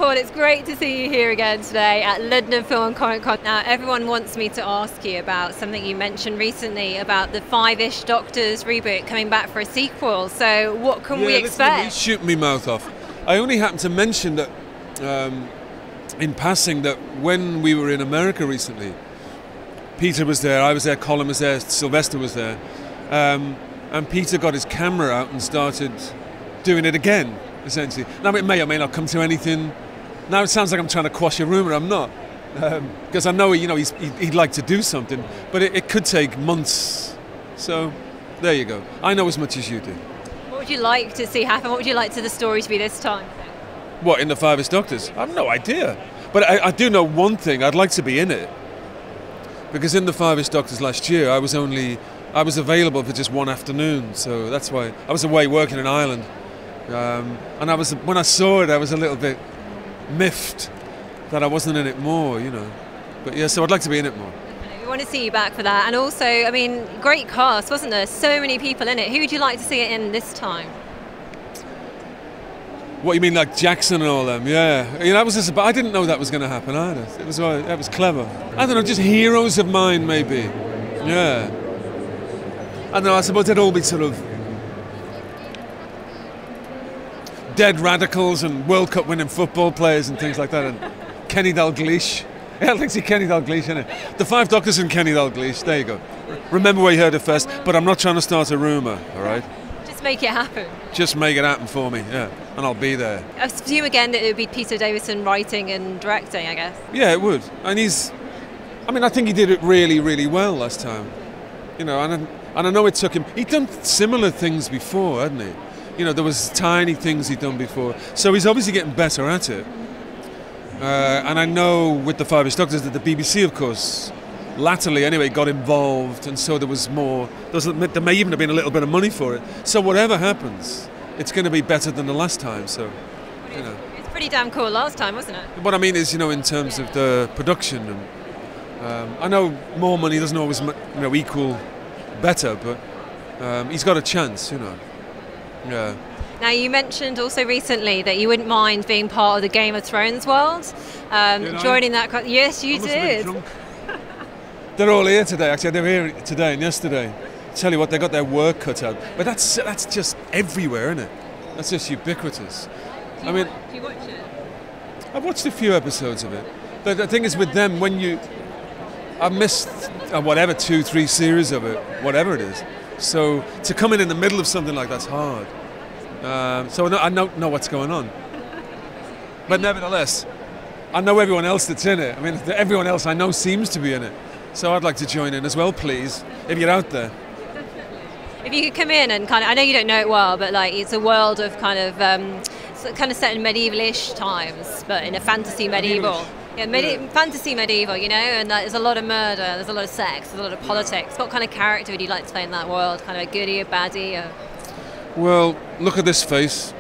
Paul, it's great to see you here again today at London Film and Comic Con. Now, everyone wants me to ask you about something you mentioned recently about the Five-ish Doctors reboot coming back for a sequel. So what can we expect? He's shooting me mouth off. I only happened to mention that in passing that when we were in America recently, Peter was there, I was there, Colin was there, Sylvester was there, and Peter got his camera out and started doing it again, essentially. Now it may or may not come to anything. Now it sounds like I'm trying to quash a rumour. I'm not, because I know he'd like to do something, but it could take months. So there you go. I know as much as you do. What would you like to see happen? What would you like to the story to be this time? What, in the Five-ish Doctors? I have no idea, but I do know one thing. I'd like to be in it, because in the Five-ish Doctors last year, I was available for just one afternoon, so that's why I was away working in Ireland, and when I saw it, I was a little bit miffed that I wasn't in it more, But yeah, so I'd like to be in it more. We want to see you back for that, and also, I mean, great cast, wasn't there? So many people in it. Who would you like to see it in this time? What, you mean like Jackson and all them? Yeah, that was just. But I didn't know that was going to happen either. That was clever. I don't know, just heroes of mine, maybe. Yeah. I don't know. I suppose they'd all be sort of dead radicals and World Cup winning football players and things like that. And Kenny Dalglish. Yeah, I'd like to see Kenny Dalglish in it. The Five Doctors and Kenny Dalglish. There you go. Remember where you heard it first. But I'm not trying to start a rumour. All right. Just make it happen. Just make it happen for me. Yeah, and I'll be there. I assume again that it would be Peter Davison writing and directing, I guess. Yeah, it would. And I think he did it really, really well last time. And I know it took him. He'd done similar things before, hadn't he? There was tiny things he'd done before. So he's obviously getting better at it. And I know with the Five-ish Doctors that the BBC, of course, latterly anyway, got involved, and so there was more. There may even have been a little bit of money for it. So whatever happens, it's going to be better than the last time. So, It's pretty damn cool last time, wasn't it? What I mean is, in terms of the production, and I know more money doesn't always, equal better, but he's got a chance, Yeah. Now, you mentioned also recently that you wouldn't mind being part of the Game of Thrones world, joining that. Yes, you did. They're all here today. Actually, they were here today and yesterday. Tell you what, they got their work cut out. But that's just everywhere, isn't it? That's just ubiquitous. Do you watch it? I've watched a few episodes of it. But the thing is with them, I've missed 2-3 series of it, whatever it is. So to come in the middle of something like that's hard. So I don't know what's going on. But nevertheless, I know everyone else that's in it. Everyone else I know seems to be in it. So I'd like to join in as well, please, if you're out there. If you could come in and I know you don't know it well, but it's a world of kind of set in medieval-ish times, but in a fantasy medieval. Yeah, fantasy medieval, and there's a lot of murder, there's a lot of sex, there's a lot of politics. What kind of character would you like to play in that world? Kind of a goodie, a baddie? Well, look at this face.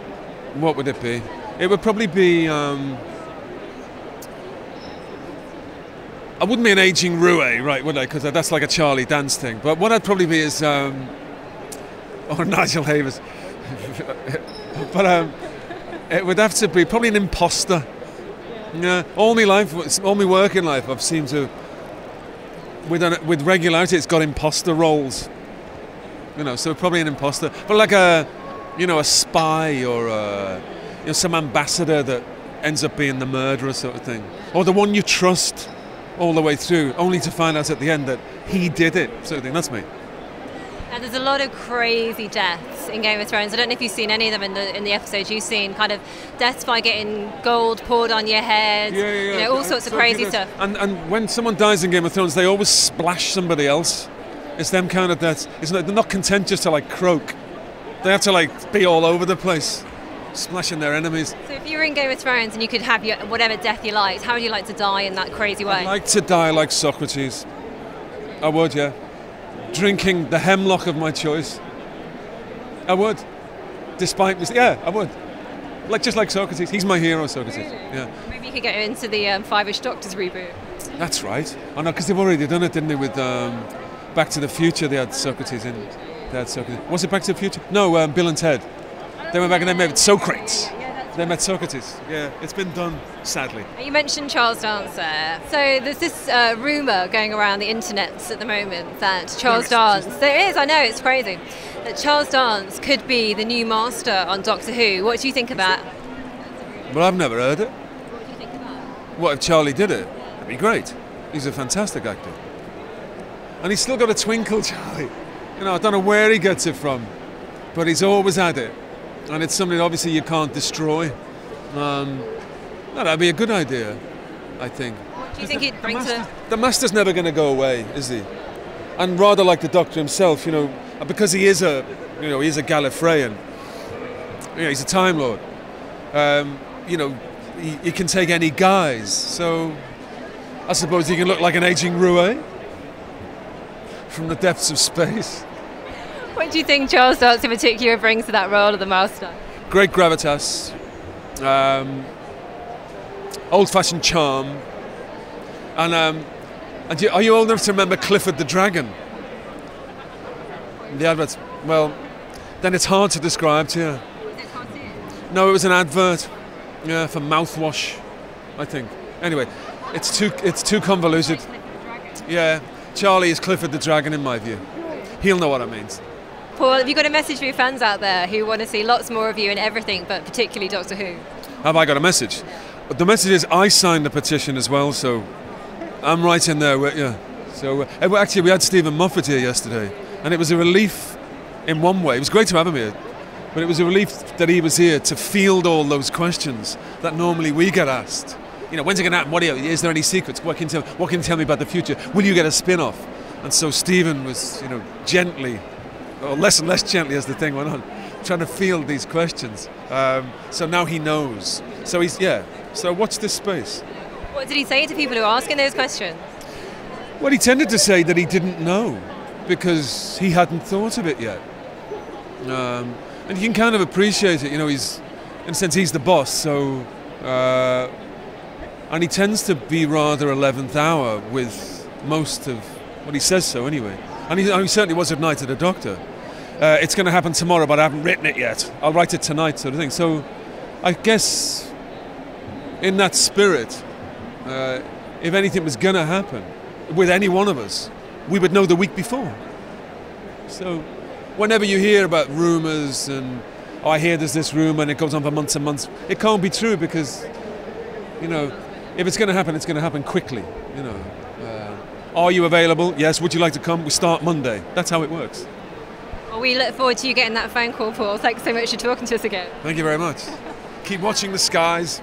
What would it be? It would probably be... I wouldn't be an aging roue, right, would I? Because that's like a Charlie Dance thing. But what I'd probably be is... or Nigel Havers. But it would have to be probably an imposter. Yeah, all my working life, I've seemed to, with regularity, it's got imposter roles. So probably an imposter, but like a spy or some ambassador that ends up being the murderer sort of thing, or the one you trust all the way through, only to find out at the end that he did it, sort of thing. That's me. And there's a lot of crazy deaths in Game of Thrones. I don't know if you've seen any of them in the episodes you've seen. Kind of deaths by getting gold poured on your head. Yeah. All sorts of crazy stuff. And when someone dies in Game of Thrones, they always splash somebody else. It's them kind of deaths. They're not content just to croak. They have to be all over the place, splashing their enemies. So if you were in Game of Thrones and you could have whatever death you liked, how would you like to die in that crazy way? I'd like to die like Socrates. I would, yeah. Drinking the hemlock of my choice. I would. Despite this, yeah, I would. Just like Socrates. He's my hero, Socrates. Really? Yeah. Maybe you could get into the Five-ish Doctors reboot. That's right. I know, because they've already done it, didn't they? With Back to the Future, they had Socrates in. Was it Back to the Future? No, Bill and Ted. They went back and they made Socrates. They met Socrates. Yeah, it's been done, sadly. You mentioned Charles Dance there. So there's this rumour going around the internet at the moment that Charles Dance... There is, I know, it's crazy. That Charles Dance could be the new master on Doctor Who. What do you think of that? Well, I've never heard it. What do you think of that? What if Charlie did it? That'd be great. He's a fantastic actor. And he's still got a twinkle, Charlie. You know, I don't know where he gets it from, but he's always had it. And it's something obviously you can't destroy. That'd be a good idea, I think. What do you think it brings to... The Master's never going to go away, is he? And rather like the Doctor himself, you know, because he is a Gallifreyan. You know, he's a Time Lord. You know, he can take any guise. So I suppose he can look like an aging roue from the depths of space. What do you think Charles Dance in particular brings to that role of the Master? Great gravitas, old-fashioned charm, and are you old enough to remember Clifford the Dragon? The adverts. Well, then it's hard to describe to you. No, it was an advert, yeah, for mouthwash, I think. Anyway, it's too convoluted. Yeah, Charlie is Clifford the Dragon in my view. He'll know what it means. Paul, have you got a message for your fans out there who want to see lots more of you in everything, but particularly Doctor Who? Have I got a message? The message is I signed the petition as well, so I'm right in there with you. So actually, we had Stephen Moffat here yesterday, and it was a relief in one way. It was great to have him here, but it was a relief that he was here to field all those questions that normally we get asked. You know, when's it going to happen? Is there any secrets? What can you tell me about the future? Will you get a spin-off? And so Stephen was, you know, gently, or less and less gently as the thing went on, trying to field these questions. So now he knows. So so watch this space. What did he say to people who are asking those questions? Well, he tended to say that he didn't know because he hadn't thought of it yet. And you can kind of appreciate it. You know, in a sense, he's the boss. So, and he tends to be rather 11th hour with most of what he says so anyway. And he certainly was at night at the Doctor. It's going to happen tomorrow, but I haven't written it yet. I'll write it tonight, sort of thing. So I guess in that spirit, if anything was going to happen with any one of us, we would know the week before. So whenever you hear about rumours and, I hear there's this rumour and it goes on for months and months, it can't be true because, you know, if it's going to happen quickly, you know. Are you available? Yes. Would you like to come? We start Monday. That's how it works. Well, we look forward to you getting that phone call, Paul. Thanks so much for talking to us again. Thank you very much. Keep watching the skies.